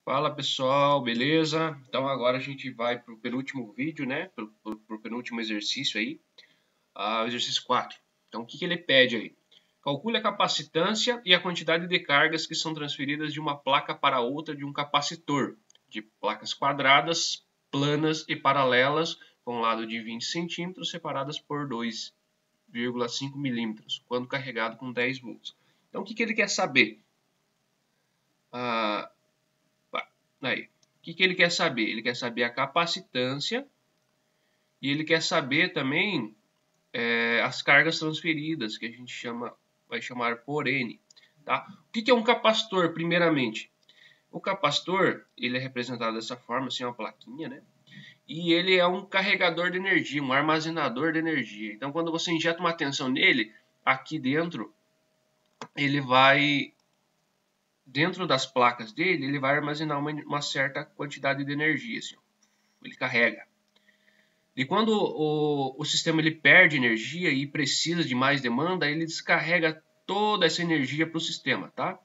Fala pessoal, beleza? Então agora a gente vai para o penúltimo vídeo, né? Pro penúltimo exercício aí, o exercício 4. Então o que ele pede aí? Calcule a capacitância e a quantidade de cargas que são transferidas de uma placa para outra de um capacitor, de placas quadradas, planas e paralelas, com um lado de 20 centímetros separadas por 2,5 milímetros, quando carregado com 10 volts. Então o que ele quer saber? Ah, Aí, o que ele quer saber? Ele quer saber a capacitância e ele quer saber também as cargas transferidas, que a gente vai chamar por N. Tá? O que é um capacitor, primeiramente? O capacitor, ele é representado dessa forma, assim, uma plaquinha, né? E ele é um carregador de energia, um armazenador de energia. Então, quando você injeta uma tensão nele, aqui dentro, ele vai dentro das placas dele, ele vai armazenar uma certa quantidade de energia, assim, ele carrega. E quando o sistema ele perde energia e precisa de mais demanda, ele descarrega toda essa energia para o sistema, tá?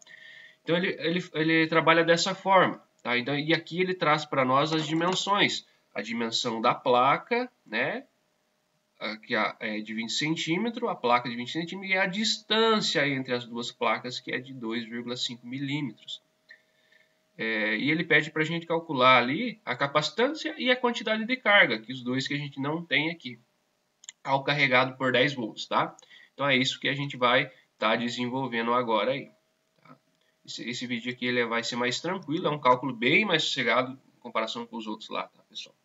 Então ele trabalha dessa forma, tá? Então, e aqui ele traz para nós as dimensões. A dimensão da placa, né? Que é de 20 centímetros, a placa de 20 centímetros, e a distância entre as duas placas, que é de 2,5 milímetros. E ele pede para a gente calcular ali a capacitância e a quantidade de carga, que os dois que a gente não tem aqui, ao carregado por 10 volts, tá? Então é isso que a gente vai estar desenvolvendo agora aí. Tá? Esse vídeo aqui ele vai ser mais tranquilo, é um cálculo bem mais sossegado em comparação com os outros lá, tá, pessoal?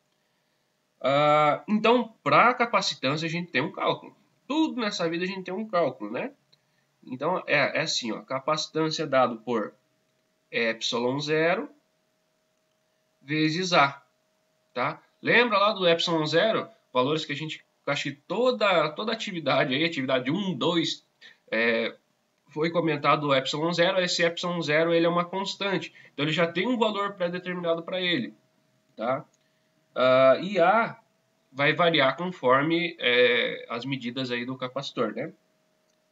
Então, para capacitância a gente tem um cálculo. Tudo nessa vida a gente tem um cálculo, né? Então é assim, ó, capacitância é dado por ε0 vezes A, tá? Lembra lá do ε0, valores que a gente, acho que toda atividade aí, atividade 1, 2, foi comentado o ε0, esse ε0 ele é uma constante, então ele já tem um valor pré-determinado para ele, tá? E A vai variar conforme as medidas aí do capacitor, né?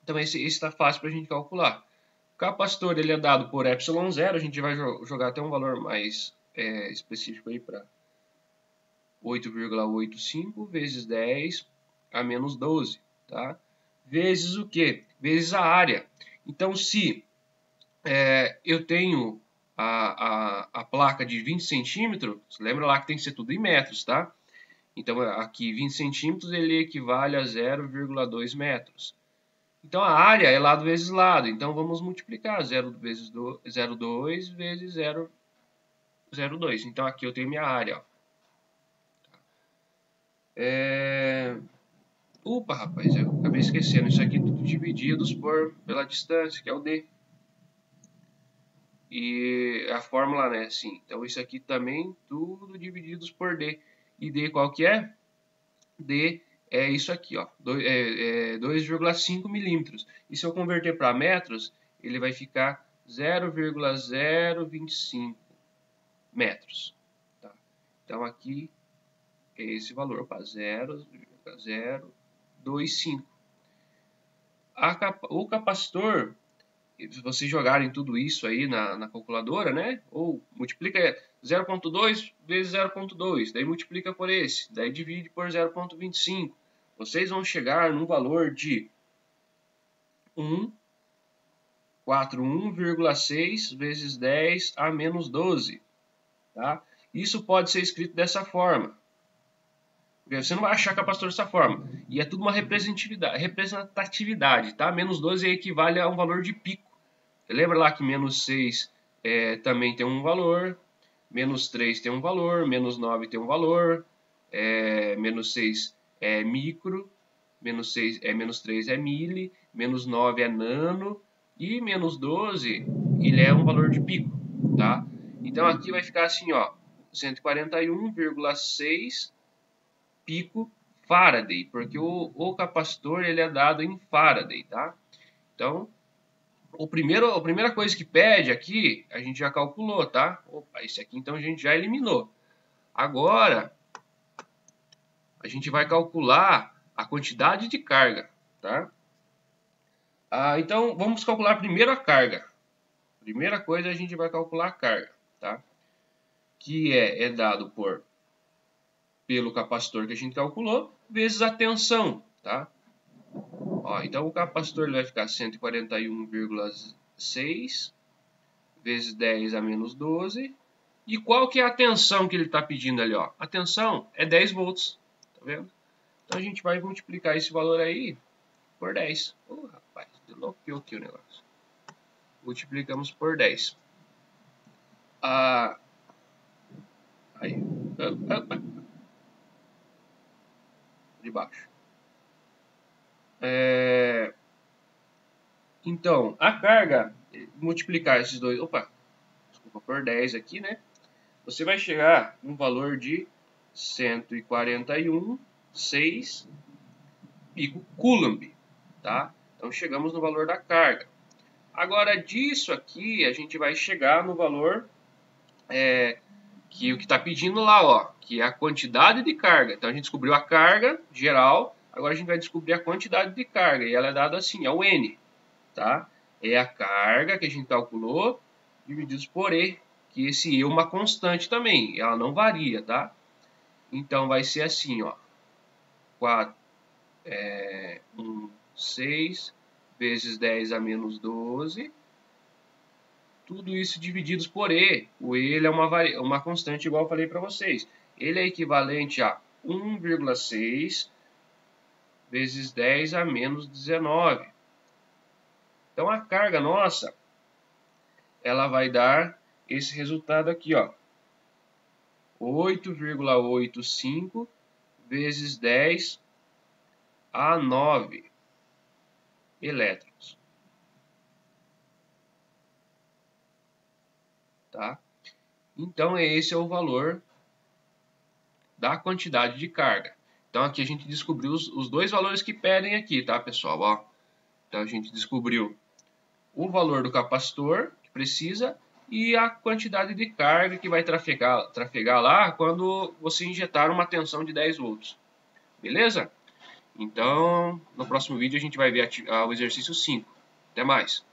Então esse está fácil para a gente calcular. O capacitor ele é dado por ε0, a gente vai jogar até um valor mais específico aí para 8,85 vezes 10 a menos 12, tá? Vezes o quê? Vezes a área. Então, se eu tenho a placa de 20 centímetros, lembra lá que tem que ser tudo em metros, tá? Então, aqui 20 centímetros ele equivale a 0,2 metros. Então, a área é lado vezes lado. Então, vamos multiplicar 0,2 vezes 0,02. Então, aqui eu tenho minha área, ó. Opa, rapaz, eu acabei esquecendo. Isso aqui tudo divididos pela distância, que é o D. E a fórmula, né, assim. Então, isso aqui também tudo divididos por D. E D qual que é? D é isso aqui, ó. 2,5 milímetros. E se eu converter para metros, ele vai ficar 0,025 metros. Tá? Então, aqui é esse valor, opa, 0,025. O capacitor, se vocês jogarem tudo isso aí na calculadora, né? Ou multiplica 0,2 vezes 0,2, daí multiplica por esse, daí divide por 0,25. Vocês vão chegar num valor de 141,6 vezes 10 a menos 12. Tá? Isso pode ser escrito dessa forma. Você não vai achar capacitor dessa forma. E é tudo uma representatividade, tá? Menos 12 equivale a um valor de pico. Você lembra lá que menos 6 também tem um valor, menos 3 tem um valor, menos 9 tem um valor, menos 6 é micro, menos 3 é mili, menos 9 é nano, e menos 12 ele é um valor de pico, tá? Então aqui vai ficar assim, ó, 141,6 pico Faraday, porque o capacitor ele é dado em Faraday, tá? Então, a primeira coisa que pede aqui, a gente já calculou, tá? Opa, esse aqui então a gente já eliminou. Agora, a gente vai calcular a quantidade de carga, tá? Então, vamos calcular primeiro a carga. Primeira coisa, a gente vai calcular a carga, tá? que é dado pelo capacitor que a gente calculou, vezes a tensão, tá? Ó, então o capacitor ele vai ficar 141,6 vezes 10 a menos 12. E qual que é a tensão que ele está pedindo ali? Ó? A tensão é 10 volts, tá vendo? Então a gente vai multiplicar esse valor aí por 10. Rapaz, desbloqueou aqui o negócio. Multiplicamos por 10. Aí. De baixo. Então, a carga, multiplicar esses dois, desculpa, por 10 aqui, né? Você vai chegar no valor de 141,6 pico-coulomb, tá? Então, chegamos no valor da carga. Agora, disso aqui, a gente vai chegar no valor que o que está pedindo lá, ó, que é a quantidade de carga. Então, a gente descobriu a carga geral, agora a gente vai descobrir a quantidade de carga, e ela é dada assim, é o N, tá? É a carga que a gente calculou, divididos por E, que esse E é uma constante também, ela não varia, tá? Então, vai ser assim, ó, 6 vezes 10 a menos 12, tudo isso divididos por E. O E ele é uma constante, igual eu falei para vocês. Ele é equivalente a 1,6 vezes 10 a menos 19. Então, a carga nossa, ela vai dar esse resultado aqui, ó. 8,85 vezes 10 a 9 elétrons. Tá? Então, esse é o valor da quantidade de carga. Então, aqui a gente descobriu os dois valores que pedem aqui, tá, pessoal? Ó, então, a gente descobriu o valor do capacitor que precisa e a quantidade de carga que vai trafegar lá quando você injetar uma tensão de 10 volts. Beleza? Então, no próximo vídeo a gente vai ver o exercício 5. Até mais!